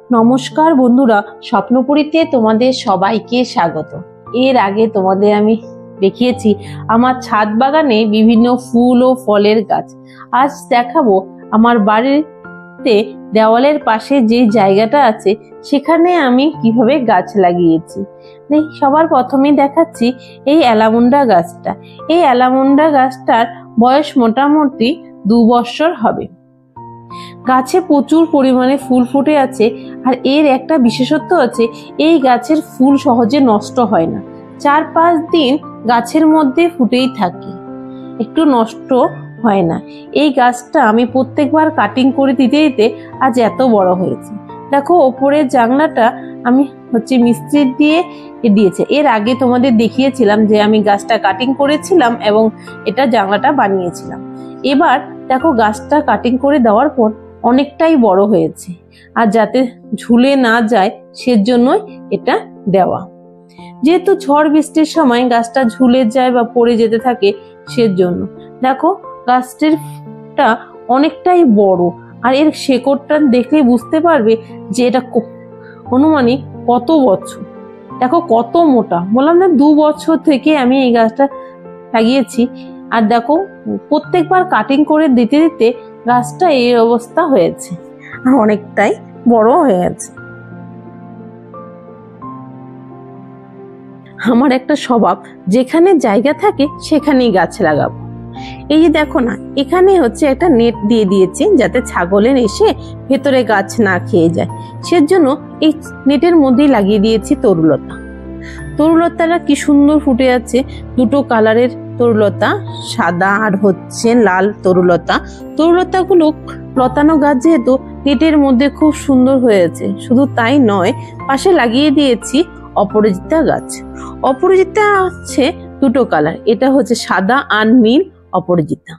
নমস্কার বন্ধুরা, স্বপ্নপুরীতে তোমাদের সবাইকে স্বাগত। এর আগে তোমাদের আমি দেখিয়েছি আমার ছাদ বাগানে বিভিন্ন ফুল ও ফলের গাছ। আজ দেখাবো আমার বাড়িতে দেওয়ালের পাশে যে জায়গাটা আছে সেখানে আমি কিভাবে গাছ লাগিয়েছি। সবার প্রথমেই দেখাচ্ছি এই অ্যালামুন্ডা গাছটা। এই অ্যালামুন্ডা গাছটার বয়স মোটামুটি 2 বছর হবে। গাছে প্রচুর পরিমাণে ফুল ফুটে আছে, আর এর একটা বিশেষত্ব আছে, এই গাছের ফুল সহজে নষ্ট হয় না। 4-5 দিন গাছের মধ্যে ফুটেই থাকে, একটু নষ্ট হয় না। এই গাছটা আমি প্রত্যেকবার কাটিং করে দিতে দিতে আজ এত বড় হয়েছে। দেখো ওপরের জানলাটা আমি মিস্ত্রি দিয়ে দিয়েছে। এর আগে তোমাদের দেখিয়েছিলাম যে আমি গাছটা কাটিং করেছিলাম এবং এটা জানলাটা বানিয়েছিলাম। এবার দেখো গাছটা কাটিং করে দেওয়ার পর অনেকটাই বড় হয়েছে, আর যাতে ঝুলে না যায় সেজন্যই এটা দেওয়া। যেহেতু ঝড় বৃষ্টির সময় গাছটা ঝুলে যায় বা পড়ে যেতে থাকে, সেজন্য দেখো গাছটিরটা অনেকটাই বড়, আর এর শেকড়টা দেখলে বুঝতে পারবে যে এটা অনুমানিক কত বছর। দেখো কত মোটা, বললাম না 2 বছর থেকে আমি এই গাছটা লাগিয়েছি। আর দেখো প্রত্যেকবার কাটিং করে দিতে দিতে গাছটা এই অবস্থা হয়েছে, আর অনেকটাই বড় হয়ে গেছে। আমার একটা স্বভাব, যেখানে জায়গা থাকে সেখানেই গাছ লাগাবো। এই যে দেখো না, এখানে একটা নেট দিয়ে দিয়েছি যাতে ছাগলের এসে ভেতরে গাছ না খেয়ে যায়। সেজন্য এই নেটের মধ্যেই লাগিয়ে দিয়েছি তরুলতা। তরুলতাটা কি সুন্দর ফুটে আছে, দুটো কালারের তরুলতা, সাদা আর লাল তরুলতা। তরুলতাগুলো লতানো গাছ যেহেতু নেটের মধ্যে খুব সুন্দর হয়েছে। শুধু তাই নয়, পাশে লাগিয়ে দিয়েছি অপরাজিতা গাছ। অপরাজিতা আছে দুটো কালার, এটা সাদা আর নীল অপরাজিতা।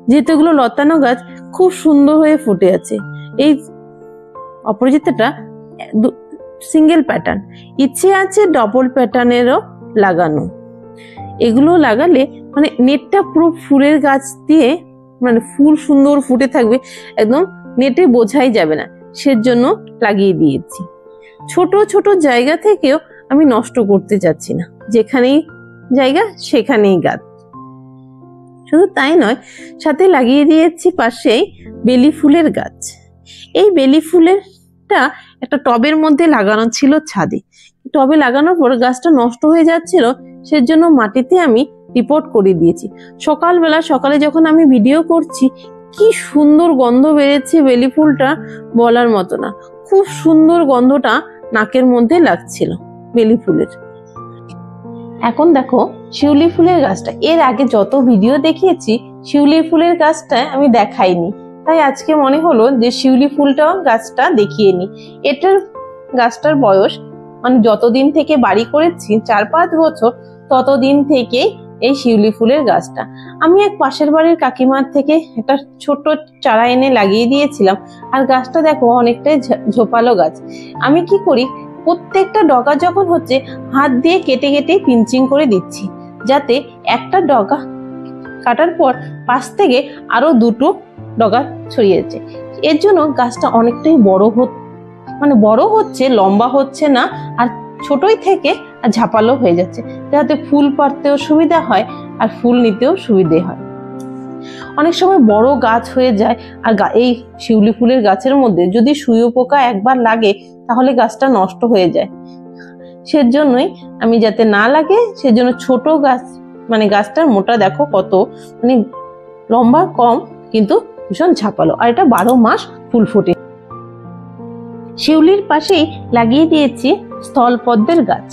যেহেতু এগুলো লতানো গাছ খুব সুন্দর হয়ে ফুটে আছে। এই অপরাজিতাটা সিঙ্গেল প্যাটার্ন, ইচ্ছে আছে ডবল প্যাটার্নেরও লাগানো। এগুলো লাগালে নেটটা পুরো ফুলের গাছ দিয়ে ফুল সুন্দর ফুটে থাকবে, একদম নেটে বোঝাই যাবে না। সেজন্য লাগিয়ে দিয়েছি। ছোট ছোট জায়গা থেকেও আমি নষ্ট করতে যাচ্ছি না, যেখানেই জায়গা সেখানেই গাছ। শুধু তাই নয়, সাথে লাগিয়ে দিয়েছি পাশেই বেলি ফুলের গাছ। এই বেলি ফুলেরটা একটা টবের মধ্যে লাগানো ছিল ছাদে। টবে লাগানোর পর গাছটা নষ্ট হয়ে যাচ্ছিল, সেজন্য মাটিতে আমি রিপোর্ট করে দিয়েছি। সকালে যখন আমি ভিডিও করছি, কি সুন্দর গন্ধ বেড়েছে বেলি ফুলটা, বলার মতো না। খুব সুন্দর গন্ধটা নাকের মধ্যে লাগছিল বেলি ফুলের। এখন দেখো শিউলি ফুলের গাছটা। এর আগে যত ভিডিও দেখিয়েছি শিউলি ফুলের গাছটা আমি দেখাইনি, তাই আজকে মনে হলো যে শিউলি ফুলটাও গাছটা দেখিয়ে নি। এটার গাছটার বয়স যতদিন থেকে বাড়ি করেছি 4-5 বছর, ততদিন থেকে এই শিউলি ফুলের গাছটা আমি এক পাশের বাড়ির কাকিমার থেকে একটা ছোট চারা এনে লাগিয়ে দিয়েছিলাম। আর গাছটা দেখো অনেকটাই ঝোপালো গাছ। আমি কি করি, প্রত্যেকটা ডগা যখন হাত দিয়ে কেটে কেটে পিঞ্চিং করে দিচ্ছি, যাতে একটা ডগা কাটার পর পাশ থেকে আরো 2টো ডগা ছড়িয়েছে। এর জন্য গাছটা অনেকটাই বড় হচ্ছে, লম্বা হচ্ছে না, আর ছোটই থেকে আর ঝাপালো হয়ে যাচ্ছে, যাতে ফুল পাড়তেও সুবিধা হয় আর ফুল নিতেও সুবিধে হয়। অনেক সময় বড় গাছ হয়ে যায়, আর এই শিউলি ফুলের গাছের মধ্যে যদি সুয়ো পোকা একবার লাগে তাহলে গাছটা নষ্ট হয়ে যায়। সেজন্যই আমি যাতে না লাগে, সেজন্য ছোট গাছ গাছটার মোটা দেখো কত লম্বা কম, কিন্তু ভীষণ ঝাপালো, আর এটা 12 মাস ফুল ফোটে। শিউলির পাশেই লাগিয়ে দিয়েছি স্থলপদ্মের গাছ।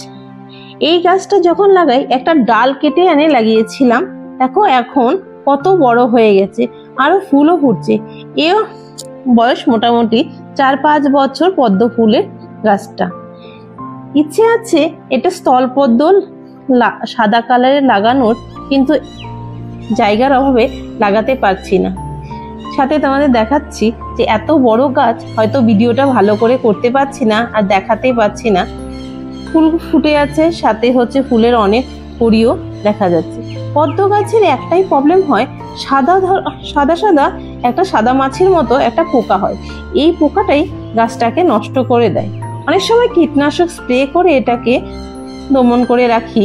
এই গাছটা যখন লাগাই একটা ডাল কেটে এনে লাগিয়েছিলাম, দেখো এখন কত বড় হয়ে গেছে, আরো ফুলও ফুটছে। এও বয়স মোটামুটি 4-5 বছর পদ্ম ফুলের গাছটা। ইচ্ছে আছে এটা স্থলপদ্ম সাদা কালারের লাগানোর, কিন্তু জায়গার অভাবে লাগাতে পারছি না। সাথে তোমাদের দেখাচ্ছি যে এত বড় গাছ, হয়তো ভিডিওটা ভালো করে করতে পারছি না আর দেখাতে পারছি না। ফুল ফুটে আছে, সাথে ফুলের অনেক কড়িও দেখা যাচ্ছে। পদ্ম গাছের একটাই প্রবলেম হয়, সাদা সাদা একটা সাদা মাছির মতো একটা পোকা হয়। এই পোকাটাই গাছটাকে নষ্ট করে দেয়। অনেক সময় কীটনাশক স্প্রে করে এটাকে দমন করে রাখি,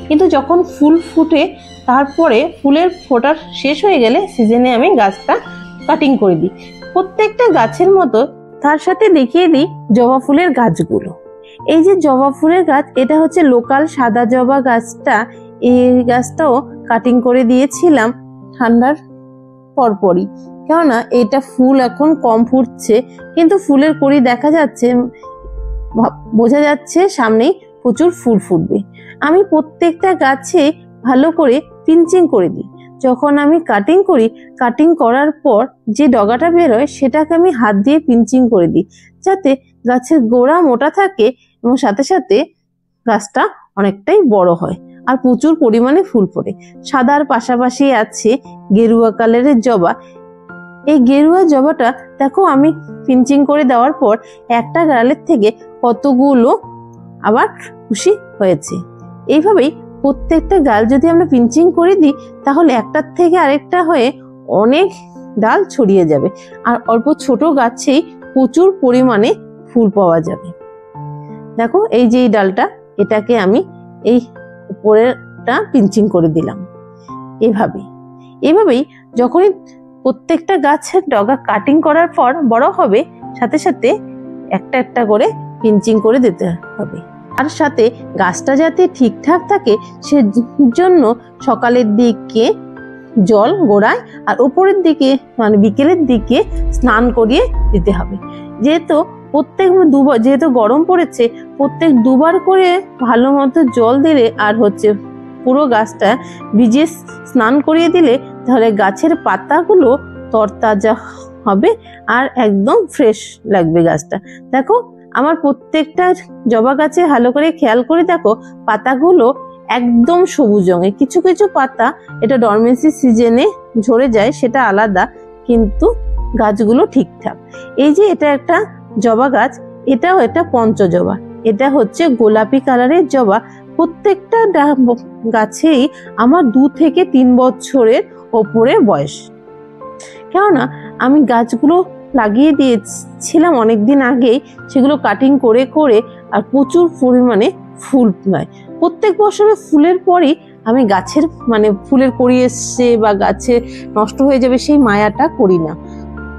কিন্তু যখন ফুল ফুটে তারপরে ফুলের ফোটা শেষ হয়ে গেলে সিজনে আমি গাছটা কাটিং করে দিই। প্রত্যেকটা গাছের মতো তার সাথে দেখিয়ে দিই জবা ফুলের গাছগুলো। এই যে জবা ফুলের গাছ, এটা হচ্ছে লোকাল সাদা জবা গাছটা। এই গাছটাও কাটিং করে দিয়েছিলাম ঠান্ডার পরপরই, কেননা এটা ফুল এখন কম ফুটছে, কিন্তু ফুলের কড়ি দেখা যাচ্ছে, বোঝা যাচ্ছে সামনেই প্রচুর ফুল ফুটবে। আমি প্রত্যেকটা গাছে ভালো করে পিঞ্চিং করে দিই। যখন আমি কাটিং করি, কাটিং করার পর যে ডগাটা বেরোয় সেটাকে আমি হাত দিয়ে পিঞ্চিং করে দিই, যাতে গাছের গোড়া মোটা থাকে এবং সাথে সাথে গাছটা অনেকটাই বড় হয় আর প্রচুর পরিমাণে ফুল ফোটে। সাদার পাশাপাশি আছে গেরুয়া কালারের জবা। এই গেরুয়া জবাটা দেখো আমি পিঞ্চিং করে দেওয়ার পর একটা ডালের থেকে কতগুলো আবার খুশি হয়েছে। এইভাবেই প্রত্যেকটা ডাল যদি আমরা পিঞ্চিং করে দিই, তাহলে একটার থেকে আরেকটা হয়ে অনেক ডাল ছড়িয়ে যাবে আর অল্প ছোট গাছেই প্রচুর পরিমাণে ফুল পাওয়া যাবে। দেখো এই যে এই ডালটা, এটাকে আমি এই উপরেরটা পিঞ্চিং করে দিলাম। এভাবেই যখনই প্রত্যেকটা গাছের ডগা কাটিং করার পর বড় হবে, সাথে সাথে একটা একটা করে পিঞ্চিং করে দিতে হবে। আর সাথে গাছটা যাতে ঠিকঠাক থাকে সেজন্য সকালের দিকে জল গোড়ায় আর উপরের দিকে মানে বিকেলের দিকে স্নান করিয়ে দিতে হবে। যেহেতু যেহেতু গরম পড়েছে, প্রত্যেক দুবার করে ভালো মতো জল দিলে আর পুরো গাছটা ভিজিয়ে স্নান করিয়ে দিলে, তাহলে গাছের পাতাগুলো তরতাজা হবে আর একদম ফ্রেশ লাগবে গাছটা। দেখো আমার প্রত্যেকটা জবা গাছে ভালো করে খেয়াল করে দেখো, পাতাগুলো একদম সবুজ রঙের। কিছু কিছু পাতা এটা ডরমেন্সি সিজনে ঝরে যায়, সেটা আলাদা, কিন্তু গাছগুলো ঠিকঠাক। এই যে এটা একটা জবা গাছ, এটাও একটা পঞ্চজবা, এটা হচ্ছে গোলাপি কালারের জবা। প্রত্যেকটা গাছেই আমার 2 থেকে 3 বছরের ওপরে বয়স, কেননা আমি গাছগুলো লাগিয়ে দিয়েছিলাম অনেকদিন আগেই, সেগুলো কাটিং করে করে আর প্রচুর পরিমাণে ফুল পায়। প্রত্যেক বছরে ফুলের পরই আমি গাছের ফুলের কড়ি এসছে বা গাছে নষ্ট হয়ে যাবে সেই মায়াটা করি না।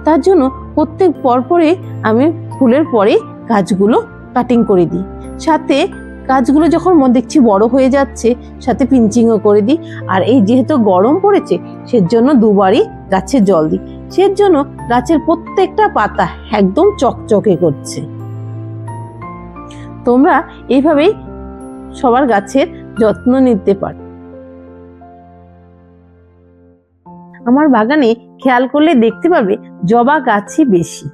তার জন্য প্রত্যেক পরপরে আমি ফুলের পরে গাছগুলো কাটিং করে দিই। সাথে গাছগুলো যখন দেখছি বড় হয়ে যাচ্ছে, সাথে পিঞ্চিংও করে দিই। আর এই যেহেতু গরম পড়েছে, সেজন্য দুবারই গাছে জল দিই, সেজন্য গাছের প্রত্যেকটা পাতা একদম চকচকে করছে। তোমরা এইভাবেই সবার গাছের যত্ন নিতে পারো। আমার বাগানে খেয়াল করলে দেখতে পাবে জবা গাছই বেশি,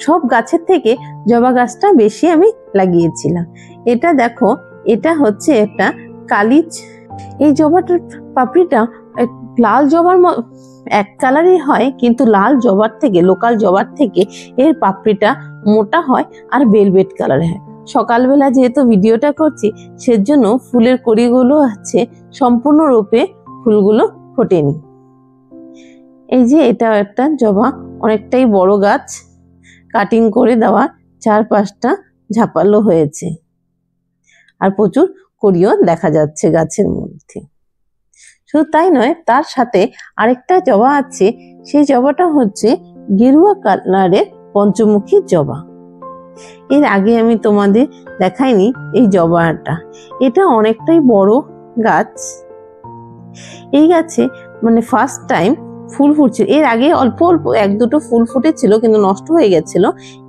সব গাছের থেকে জবা গাছটা বেশি আমি লাগিয়েছিলাম। এটা দেখো, এটা হচ্ছে একটা কালিজ। এই জবাটার পাপড়িটা লাল জবার এক কালারই হয়, কিন্তু লাল জবার থেকে, লোকাল জবার থেকে এর পাপড়িটা মোটা হয় আর ভেলভেট কালারের হয়। সকালবেলা যেহেতু ভিডিওটা করছি, সেজন্য ফুলের কড়িগুলো আছে সম্পূর্ণরূপে ফুলগুলো ফোটেনি। এই যে এটা একটা জবা, অনেকটাই বড় গাছ, কাটিং করে দেওয়া, 4-5টা ঝাপালো হয়েছে আর প্রচুর কড়িও দেখা যাচ্ছে গাছের মধ্যে। শুধু তাই নয়, তার সাথে আরেকটা জবা আছে, সেই জবাটা হচ্ছে গেরুয়া কালারের পঞ্চমুখী জবা। এর আগে আমি তোমাদের দেখাইনি এই জবাটা। এটা অনেকটাই বড় গাছ। এই গাছে ফার্স্ট টাইম ফুল ফুটছিল। এর আগে অল্প অল্প 1-2টো ফুল ফুটেছিল, কিন্তু নষ্ট হয়ে গেছিল।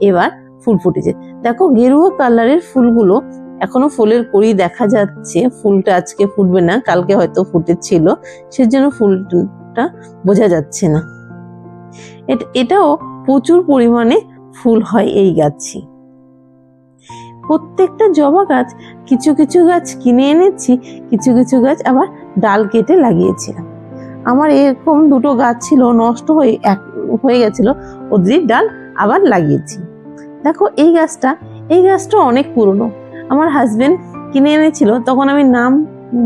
এবার ফুল ফুটেছে। দেখো গেরুয়া কালারের ফুলগুলো এখনো ফুলের কড়ি দেখা যাচ্ছে। ফুলটা আজকে ফুটবে না, কালকে হয়তো ফুটেছিল, সেজন্য ফুলটা বোঝা যাচ্ছে না। এটাও প্রচুর পরিমাণে ফুল হয় এই গাছে। প্রত্যেকটা জবা গাছ, কিছু কিছু গাছ কিনে এনেছি, কিছু কিছু গাছ আবার ডাল কেটে লাগিয়েছিলাম। আমার এরকম 2টো গাছ ছিল, নষ্ট হয়ে গেছিল, ওদের ডাল আবার লাগিয়েছি। দেখো এই গাছটা অনেক পুরনো। আমার হাজবেন্ড কিনে এনেছিল, তখন আমি নাম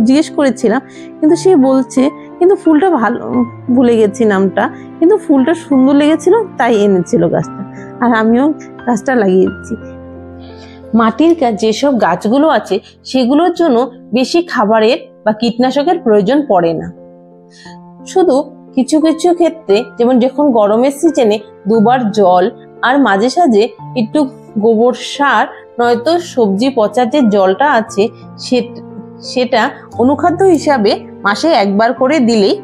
জিজ্ঞেস করেছিলাম, কিন্তু সে বলছে কিন্তু ফুলটা ভালো, ভুলে গেছি নামটা, কিন্তু ফুলটা সুন্দর লেগেছিল তাই এনেছিল গাছটা, আর আমিও গাছটা লাগিয়েছি। মাটির যেসব গাছগুলো আছে সেগুলোর জন্য বেশি খাবারের বা কীটনাশকের প্রয়োজন পড়ে না। শুধু কিছু কিছু ক্ষেত্রে, যেমন যখন গরমের সিজনে দুবার জল আর মাঝে সাঝে একটু গোবর সার নয়তো সবজি পচার যে জলটা আছে সেটা অনুখাদ্য হিসাবে মাসে একবার করে দিলেই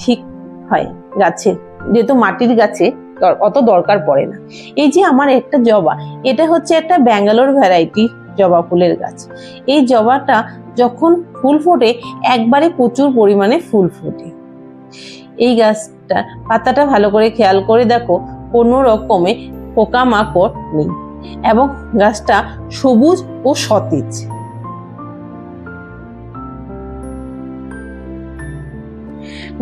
ঠিক হয় গাছে, যেহেতু মাটির গাছে অত দরকার পড়ে না। এই যে আমার একটা জবা, এটা হচ্ছে একটা ব্যাঙ্গালোর ভ্যারাইটি জবা ফুলের গাছ। এই জবাটা যখন ফুল ফোটে একবারে প্রচুর পরিমাণে ফুল ফোটে। এই গাছটা পাতাটা ভালো করে খেয়াল করে দেখো, কোনো রকমে পোকামাকড় নেই এবং গাছটা সবুজ ও সতেজ।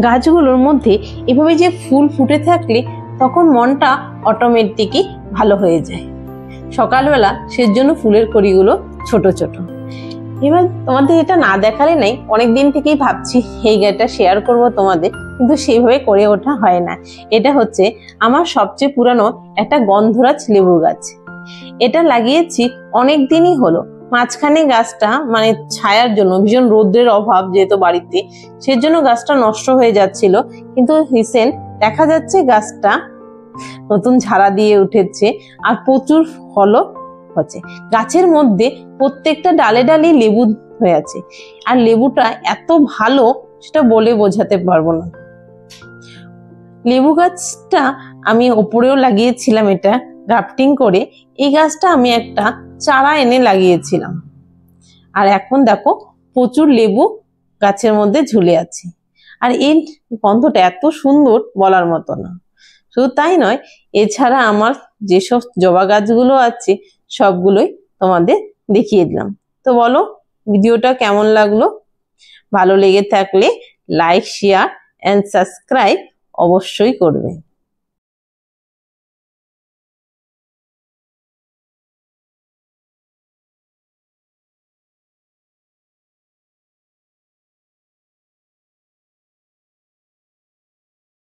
গাছগুলোর মধ্যে এভাবে যে ফুল ফুটে থাকলে তখন মনটা অটোমেটিকই ভালো হয়ে যায়। সকালবেলা সেজন্য ফুলের কড়িগুলো ছোট ছোট। এবার তোমাদের এটা না দেখালে নাই, অনেকদিন থেকেই ভাবছি এই গাছটা শেয়ার করব তোমাদের, কিন্তু সেইভাবে করে ওঠা হয় না। এটা হচ্ছে আমার সবচেয়ে পুরানো একটা গন্ধরাজ লেবু গাছ। এটা লাগিয়েছি অনেক দিনই হলো। মাঝখানে গাছটা মানে ছায়ার জন্য, ভীষণ রোদ্রের অভাব যেহেতু বাড়িতে, সেজন্য গাছটা নষ্ট হয়ে যাচ্ছিল, কিন্তু রিসেন্ট দেখা যাচ্ছে গাছটা নতুন ঝাড়া দিয়ে উঠেছে আর প্রচুর ফলও হচ্ছে। গাছের মধ্যে প্রত্যেকটা ডালে ডালে লেবু হয়ে আছে, আর লেবুটা এত ভালো সেটা বলে বোঝাতে পারবো না। লেবু গাছটা আমি ওপরেও লাগিয়েছিলাম, এটা গ্রাফটিং করে। এই গাছটা আমি একটা চারা এনে লাগিয়েছিলাম, আর এখন দেখো প্রচুর লেবু গাছের মধ্যে ঝুলে আছে। আর এই গন্ধটা এত সুন্দর বলার মতো না। শুধু তাই নয়, এছাড়া আমার যেসব জবা গাছগুলো আছে সবগুলোই তোমাদের দেখিয়ে দিলাম। তো বলো ভিডিওটা কেমন লাগলো? ভালো লেগে থাকলে লাইক, শেয়ার এন্ড সাবস্ক্রাইব অবশ্যই করবে।